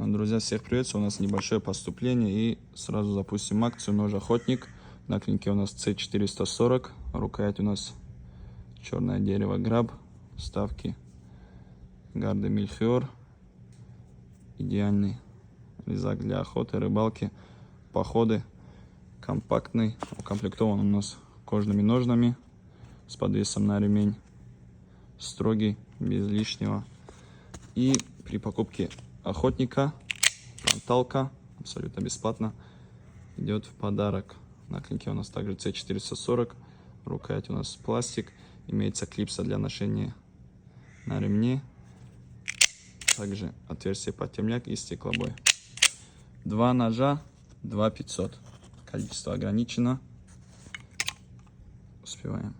Друзья, всех приветствую. У нас небольшое поступление и сразу запустим акцию нож охотник. На клинке у нас C440, рукоять у нас черное дерево граб, вставки гарды мельхиор. Идеальный резак для охоты, рыбалки, походы. Компактный, укомплектован у нас кожными ножнами с подвесом на ремень. Строгий, без лишнего. И при покупке охотника фронталка абсолютно бесплатно идет в подарок. На клинке у нас также C440, рукоять у нас пластик, имеется клипса для ношения на ремне, также отверстие под темляк и стеклобой. Два ножа, 2500, количество ограничено, успеваем.